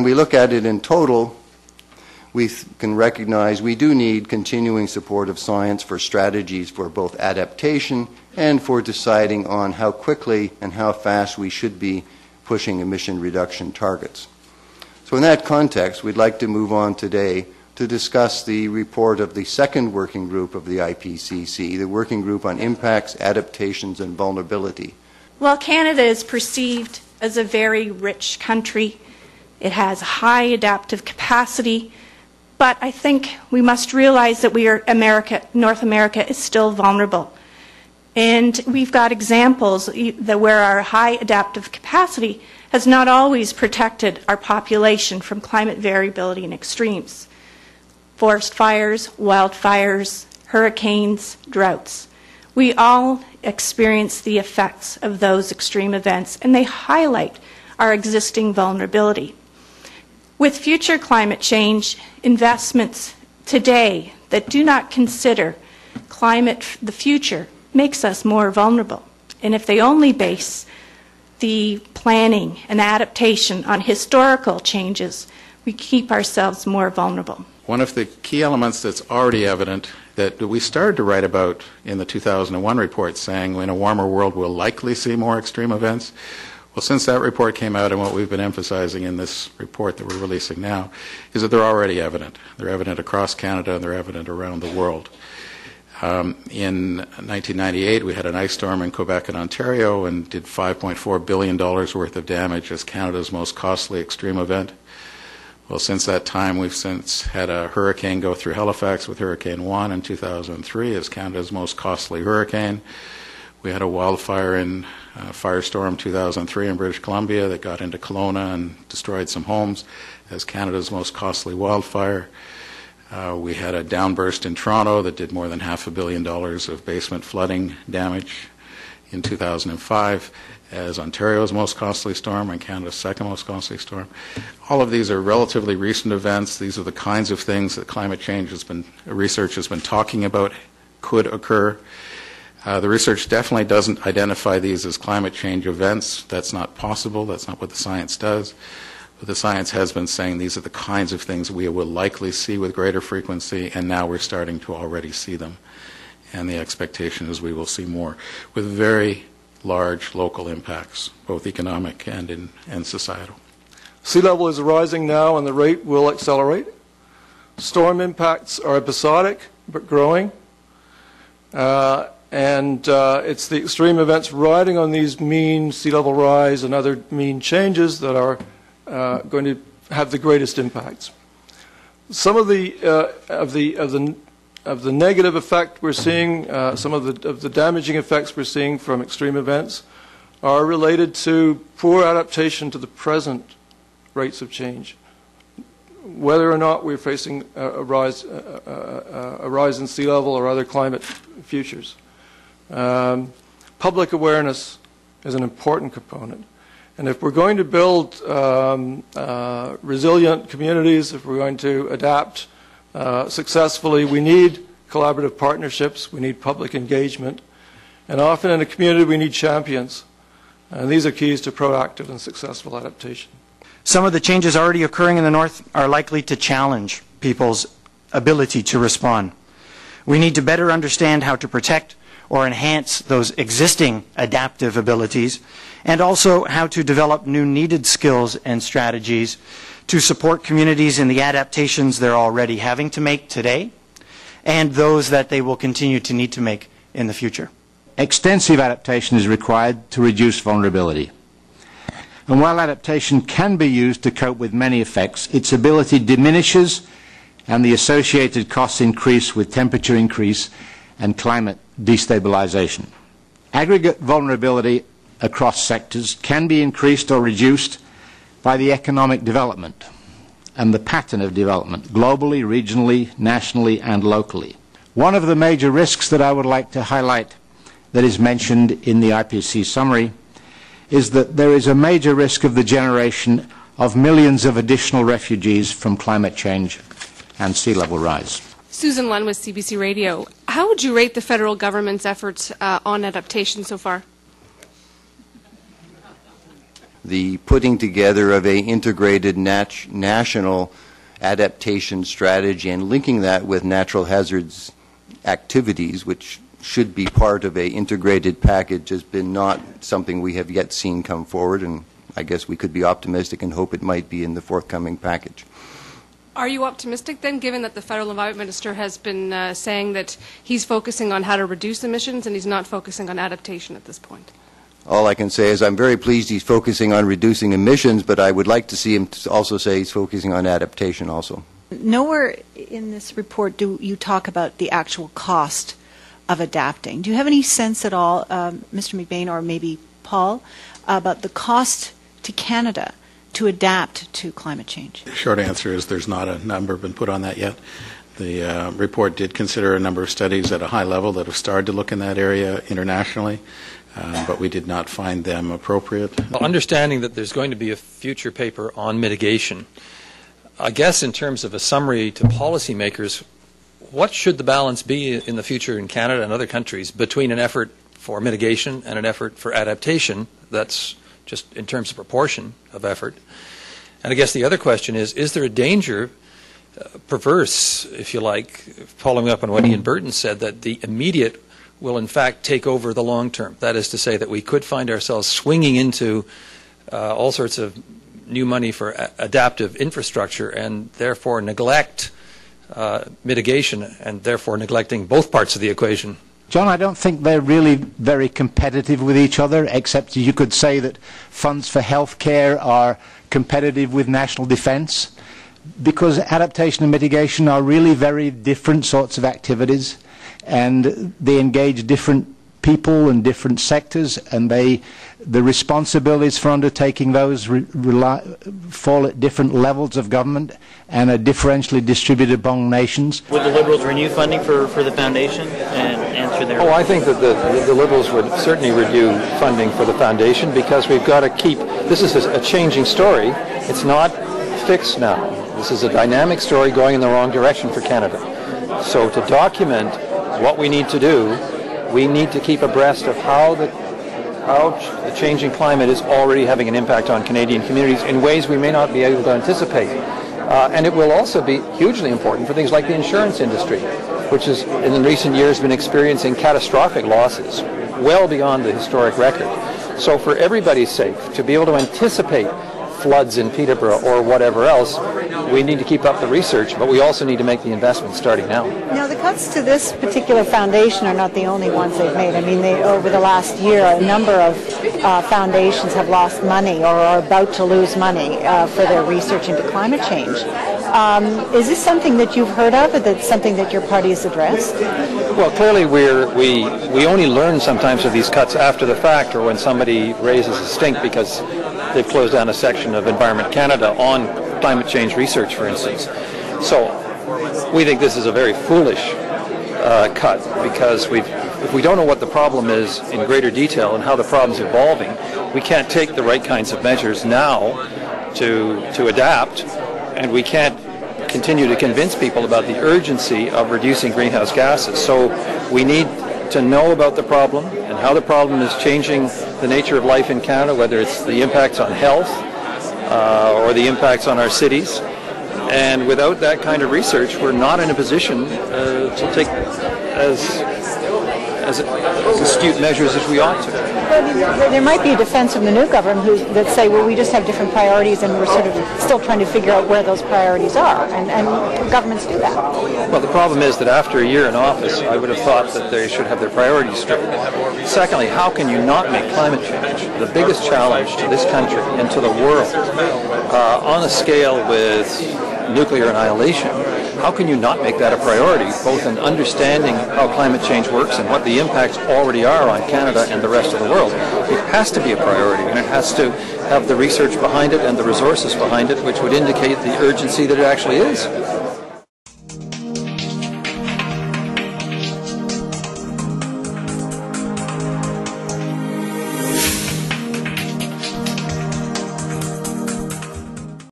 when we look at it in total, we can recognize we do need continuing support of science for strategies for both adaptation and for deciding on how quickly and how fast we should be pushing emission reduction targets. So in that context, we'd like to move on today to discuss the report of the second working group of the IPCC, the Working Group on Impacts, Adaptations and Vulnerability. Well, Canada is perceived as a very rich country. It has high adaptive capacity, but I think we must realize that North America is still vulnerable. And we've got examples that where our high adaptive capacity has not always protected our population from climate variability and extremes. Forest fires, wildfires, hurricanes, droughts. We all experience the effects of those extreme events, and they highlight our existing vulnerability. With future climate change, investments today that do not consider the future makes us more vulnerable. And if they only base the planning and adaptation on historical changes, we keep ourselves more vulnerable. One of the key elements that's already evident that we started to write about in the 2001 report, saying in a warmer world we'll likely see more extreme events. Well, since that report came out, and what we've been emphasizing in this report that we're releasing now, is that they're already evident. They're evident across Canada and they're evident around the world. In 1998, we had an ice storm in Quebec and Ontario and did $5.4 billion worth of damage as Canada's most costly extreme event. Well, since that time, we've since had a hurricane go through Halifax with Hurricane Juan in 2003 as Canada's most costly hurricane. We had a wildfire in Firestorm 2003 in British Columbia that got into Kelowna and destroyed some homes as Canada's most costly wildfire. We had a downburst in Toronto that did more than $500 million of basement flooding damage in 2005 as Ontario's most costly storm and Canada's second most costly storm. All of these are relatively recent events. These are the kinds of things that climate change research has been talking about could occur. The research definitely doesn't identify these as climate change events. That's not possible. That's not what the science does. But the science has been saying these are the kinds of things we will likely see with greater frequency, and now we're starting to already see them. And the expectation is we will see more with very large local impacts, both economic and societal. Sea level is rising now and the rate will accelerate. Storm impacts are episodic but growing. It's the extreme events riding on these mean sea level rise and other mean changes that are going to have the greatest impacts. Some of the negative effect we're seeing, some of the damaging effects we're seeing from extreme events are related to poor adaptation to the present rates of change. Whether or not we're facing a rise in sea level or other climate futures. Public awareness is an important component. And if we're going to build resilient communities, if we're going to adapt successfully, we need collaborative partnerships, we need public engagement, and often in a community we need champions. And these are keys to proactive and successful adaptation. Some of the changes already occurring in the North are likely to challenge people's ability to respond. We need to better understand how to protect or enhance those existing adaptive abilities, and also how to develop new needed skills and strategies to support communities in the adaptations they're already having to make today and those that they will continue to need to make in the future. Extensive adaptation is required to reduce vulnerability. And while adaptation can be used to cope with many effects, its ability diminishes and the associated costs increase with temperature increase and climate destabilization. Aggregate vulnerability across sectors can be increased or reduced by the economic development and the pattern of development, globally, regionally, nationally, and locally. One of the major risks that I would like to highlight that is mentioned in the IPCC summary is that there is a major risk of the generation of millions of additional refugees from climate change and sea level rise. Susan Lunn with CBC Radio. How would you rate the federal government's efforts on adaptation so far? the putting together of a integrated national adaptation strategy and linking that with natural hazards activities, which should be part of a integrated package, has been not something we have yet seen come forward, and I guess we could be optimistic and hope it might be in the forthcoming package. Are you optimistic then, given that the Federal Environment Minister has been saying that he's focusing on how to reduce emissions and he's not focusing on adaptation at this point? All I can say is I'm very pleased he's focusing on reducing emissions, but I would like to see him also say he's focusing on adaptation also. Nowhere in this report do you talk about the actual cost of adapting. Do you have any sense at all, Mr. McBean or maybe Paul, about the cost to Canada to adapt to climate change? The short answer is there's not a number been put on that yet. The report did consider a number of studies at a high level that have started to look in that area internationally, but we did not find them appropriate. Well, understanding that there's going to be a future paper on mitigation, I guess in terms of a summary to policymakers, what should the balance be in the future in Canada and other countries between an effort for mitigation and an effort for adaptation? That's just in terms of proportion of effort. And I guess the other question is there a danger, perverse, if you like, following up on what Ian Burton said, that the immediate will in fact take over the long term? That is to say that we could find ourselves swinging into all sorts of new money for adaptive infrastructure and therefore neglect mitigation and therefore neglecting both parts of the equation. John, I don't think they're really very competitive with each other, except you could say that funds for healthcare are competitive with national defence, because adaptation and mitigation are really very different sorts of activities, and they engage different people and different sectors, and the responsibilities for undertaking those fall at different levels of government and are differentially distributed among nations. Would the Liberals renew funding for the foundation and answer their... I think that the Liberals would certainly renew funding for the foundation, because we've got to keep... This is a changing story. It's not fixed now. This is a dynamic story going in the wrong direction for Canada. So to document what we need to do, we need to keep abreast of how the changing climate is already having an impact on Canadian communities in ways we may not be able to anticipate. And it will also be hugely important for things like the insurance industry, which has in recent years been experiencing catastrophic losses, well beyond the historic record. So for everybody's sake, to be able to anticipate floods in Peterborough or whatever else, we need to keep up the research, but we also need to make the investment starting now. Now, the cuts to this particular foundation are not the only ones they've made. I mean, over the last year, a number of foundations have lost money or are about to lose money for their research into climate change. Is this something that you've heard of, or that's something that your party has addressed? Well, clearly we only learn sometimes of these cuts after the fact, or when somebody raises a stink because they've closed down a section of Environment Canada on climate change research, for instance. So we think this is a very foolish cut, because if we don't know what the problem is in greater detail and how the problem's evolving, we can't take the right kinds of measures now to adapt, and we can't continue to convince people about the urgency of reducing greenhouse gases. So we need to know about the problem and how the problem is changing the nature of life in Canada, whether it's the impacts on health or the impacts on our cities. And without that kind of research, we're not in a position to take as astute measures as we ought to. Well, there might be a defense from the new government that say, well, we just have different priorities and we're sort of still trying to figure out where those priorities are, and governments do that. Well, the problem is that after a year in office, I would have thought that they should have their priorities straight. Secondly, how can you not make climate change the biggest challenge to this country and to the world on a scale with nuclear annihilation? How can you not make that a priority, both in understanding how climate change works and what the impacts already are on Canada and the rest of the world? It has to be a priority, and it has to have the research behind it and the resources behind it, which would indicate the urgency that it actually is.